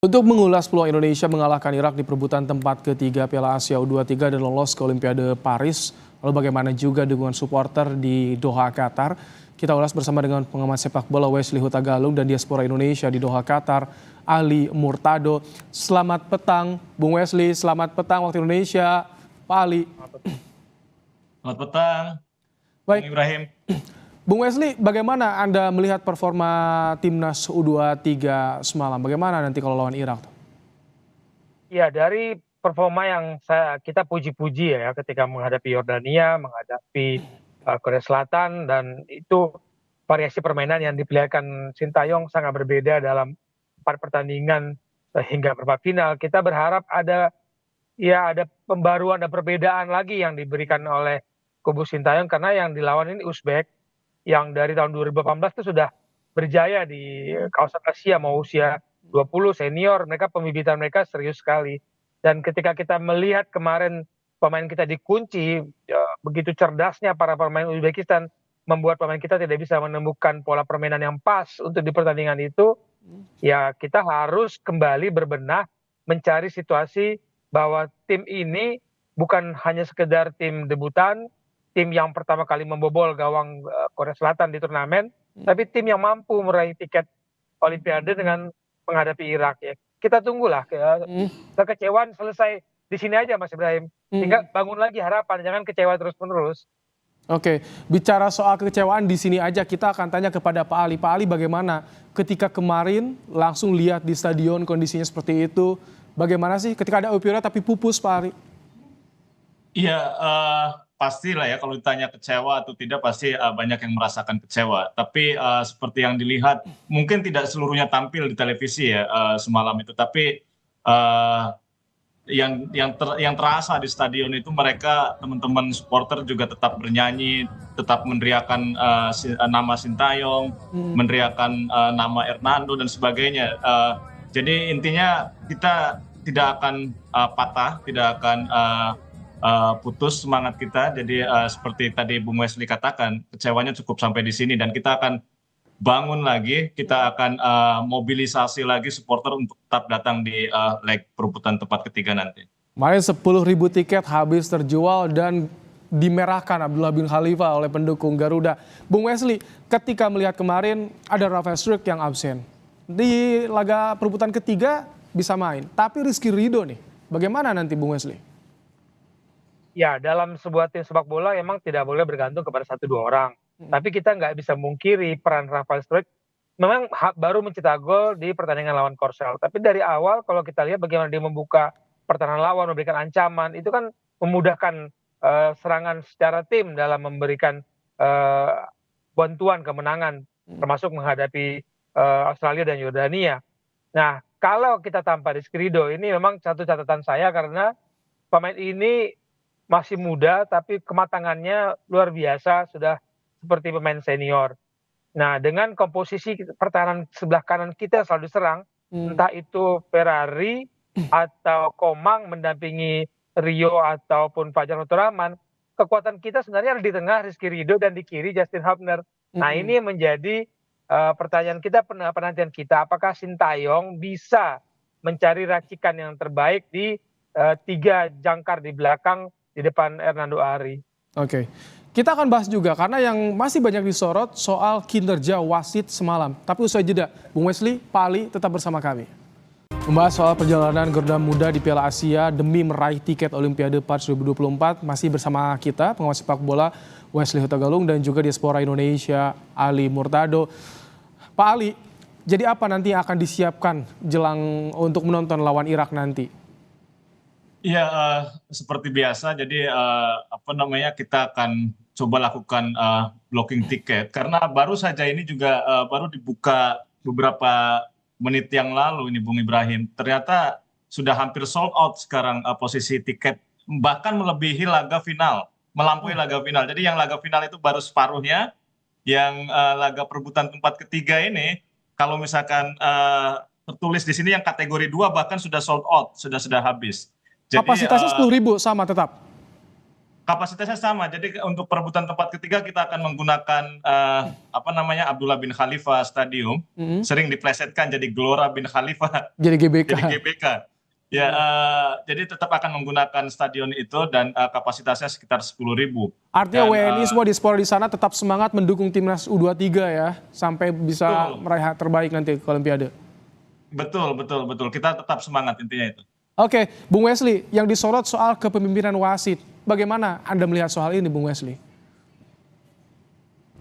Untuk mengulas peluang Indonesia mengalahkan Irak di perebutan tempat ketiga Piala Asia U23 dan lolos ke Olimpiade Paris, lalu bagaimana juga dukungan supporter di Doha, Qatar, kita ulas bersama dengan pengamat sepak bola Wesley Huta Galung dan diaspora Indonesia di Doha, Qatar, Ali Murtado. Selamat petang, Bung Wesley. Selamat petang waktu Indonesia, Pak Ali. Selamat petang, Bung Baik, Ibrahim. Bung Wesley, bagaimana Anda melihat performa timnas U23 semalam? Bagaimana nanti kalau lawan Irak? Ya, dari performa yang kita puji-puji ya ketika menghadapi Yordania, menghadapi Korea Selatan, dan itu variasi permainan yang diperlihatkan Sintayong sangat berbeda dalam 4 pertandingan hingga perempat final. Kita berharap ada pembaruan dan perbedaan lagi yang diberikan oleh kubu Sintayong, karena yang dilawan ini Uzbek yang dari tahun 2018 itu sudah berjaya di kawasan Asia, mau usia 20 senior, pembibitan mereka serius sekali. Dan ketika kita melihat kemarin pemain kita dikunci, begitu cerdasnya para pemain Uzbekistan membuat pemain kita tidak bisa menemukan pola permainan yang pas untuk di pertandingan itu, ya kita harus kembali berbenah mencari situasi bahwa tim ini bukan hanya sekedar tim debutan, tim yang pertama kali membobol gawang Korea Selatan di turnamen, tapi tim yang mampu meraih tiket Olimpiade dengan menghadapi Irak ya. Kita tunggulah kekecewaan selesai di sini aja Mas Ibrahim. Sehingga bangun lagi harapan, jangan kecewa terus-menerus. Oke, bicara soal kekecewaan di sini aja, kita akan tanya kepada Pak Ali. Pak Ali, bagaimana ketika kemarin langsung lihat di stadion kondisinya seperti itu? Bagaimana sih ketika ada euphoria tapi pupus, Pak Ali? Iya, pastilah ya kalau ditanya kecewa atau tidak pasti banyak yang merasakan kecewa. Tapi seperti yang dilihat, mungkin tidak seluruhnya tampil di televisi ya semalam itu. Tapi yang terasa di stadion itu mereka teman-teman supporter juga tetap bernyanyi, tetap meneriakan nama Sintayong, meneriakan nama Hernando dan sebagainya. Jadi intinya kita tidak akan patah, tidak akan putus semangat kita. Jadi seperti tadi Bung Wesley katakan, kecewanya cukup sampai di sini dan kita akan bangun lagi, kita akan mobilisasi lagi supporter untuk tetap datang di leg perebutan tempat ketiga nanti. Kemarin 10.000 tiket habis terjual dan dimerahkan Abdullah bin Khalifa oleh pendukung Garuda. Bung Wesley, ketika melihat kemarin ada Rafael Struijk yang absen. Di laga perebutan ketiga bisa main, tapi Rizky Ridho nih, bagaimana nanti Bung Wesley? Ya, dalam sebuah tim sepak bola memang tidak boleh bergantung kepada 1-2 orang. Tapi kita nggak bisa mungkiri peran Rafael Struijk memang baru mencetak gol di pertandingan lawan Korsel. Tapi dari awal kalau kita lihat bagaimana dia membuka pertahanan lawan, memberikan ancaman, itu kan memudahkan serangan secara tim dalam memberikan bantuan kemenangan, termasuk menghadapi Australia dan Yordania. Nah, kalau kita tanpa Rizky Ridho, ini memang satu catatan saya karena pemain ini masih muda tapi kematangannya luar biasa, sudah seperti pemain senior. Nah, dengan komposisi pertahanan sebelah kanan kita selalu diserang, entah itu Ferrari atau Komang mendampingi Rio ataupun Fajar Fatur Rahman, kekuatan kita sebenarnya ada di tengah Rizky Ridho dan di kiri Justin Hubner. Nah, ini menjadi pertanyaan kita, penantian kita, apakah Sintayong bisa mencari racikan yang terbaik di 3 jangkar di belakang di depan Hernando Ari. Oke, kita akan bahas juga karena yang masih banyak disorot soal kinerja wasit semalam. Tapi usai jeda, Bung Wesley, Pak Ali tetap bersama kami. Membahas soal perjalanan Garuda Muda di Piala Asia demi meraih tiket Olimpiade Paris 2024 masih bersama kita pengamat sepak bola Wesley Huta Galung dan juga diaspora Indonesia Ali Murtado. Pak Ali, jadi apa nanti yang akan disiapkan jelang untuk menonton lawan Irak nanti? Iya, seperti biasa. Jadi kita akan coba lakukan blocking tiket karena baru saja ini juga baru dibuka beberapa menit yang lalu ini Bung Ibrahim. Ternyata sudah hampir sold out sekarang posisi tiket, bahkan melebihi laga final, melampaui laga final. Jadi yang laga final itu baru separuhnya, yang laga perebutan tempat ketiga ini kalau misalkan tertulis di sini yang kategori 2 bahkan sudah sold out, sudah habis. Jadi, kapasitasnya 10.000 sama tetap? Kapasitasnya sama. Jadi untuk perebutan tempat ketiga kita akan menggunakan Abdullah bin Khalifa Stadium. Sering diplesetkan jadi Gelora bin Khalifa. Jadi GBK. Jadi GBK. Ya, jadi tetap akan menggunakan stadion itu dan kapasitasnya sekitar 10.000. Artinya Dan, WNI semua diaspora di sana tetap semangat mendukung timnas U23 ya, sampai bisa meraih terbaik nanti ke Olimpiade. Betul. Kita tetap semangat intinya itu. Oke, Bung Wesley, yang disorot soal kepemimpinan wasit. Bagaimana Anda melihat soal ini, Bung Wesley?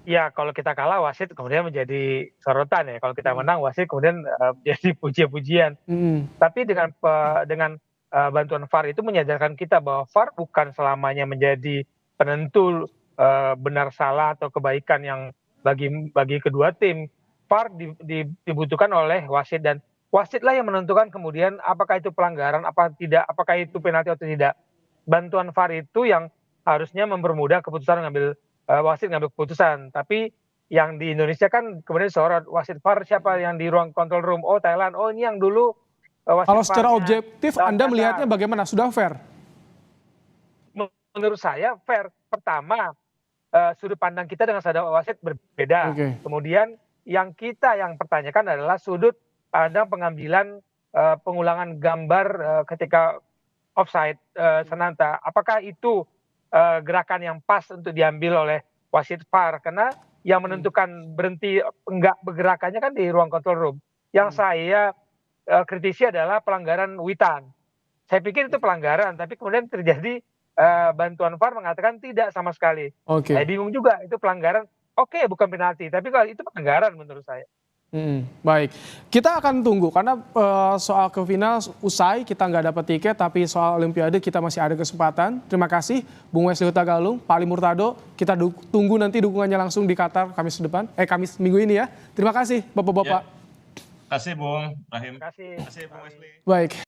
Ya, kalau kita kalah wasit kemudian menjadi sorotan ya. Kalau kita menang wasit kemudian menjadi pujian-pujian. Tapi dengan bantuan VAR itu menyadarkan kita bahwa VAR bukan selamanya menjadi penentu benar salah atau kebaikan yang bagi kedua tim. VAR dibutuhkan oleh wasit dan wasitlah yang menentukan kemudian apakah itu pelanggaran apa tidak, apakah itu penalti atau tidak. Bantuan VAR itu yang harusnya mempermudah keputusan wasit ngambil keputusan. Tapi yang di Indonesia kan kemudian sorot wasit VAR siapa yang di ruang control room, oh Thailand, oh ini yang dulu wasit. Kalau secara objektif Anda melihatnya bagaimana? Sudah fair? Menurut saya fair. Pertama, sudut pandang kita dengan sadar wasit berbeda. Kemudian yang pertanyakan adalah sudut pandang pengambilan pengulangan gambar ketika offside Sananta. Apakah itu gerakan yang pas untuk diambil oleh wasit VAR? Karena yang menentukan berhenti enggak bergerakannya kan di ruang control room. Yang saya kritisi adalah pelanggaran Witan. Saya pikir itu pelanggaran, tapi kemudian terjadi bantuan VAR mengatakan tidak sama sekali. Saya bingung juga, itu pelanggaran. Oke, bukan penalti, tapi kalau itu pelanggaran menurut saya. Baik, kita akan tunggu karena soal ke final usai kita nggak dapat tiket, tapi soal Olimpiade kita masih ada kesempatan. Terima kasih Bung Wesley Huta Galung, Pak Ali Murtado. Kita tunggu nanti dukungannya langsung di Qatar Kamis minggu ini ya. Terima kasih Bapak-bapak. Terima kasih Bung Rahim. Terima kasih Bung Wesley. Baik.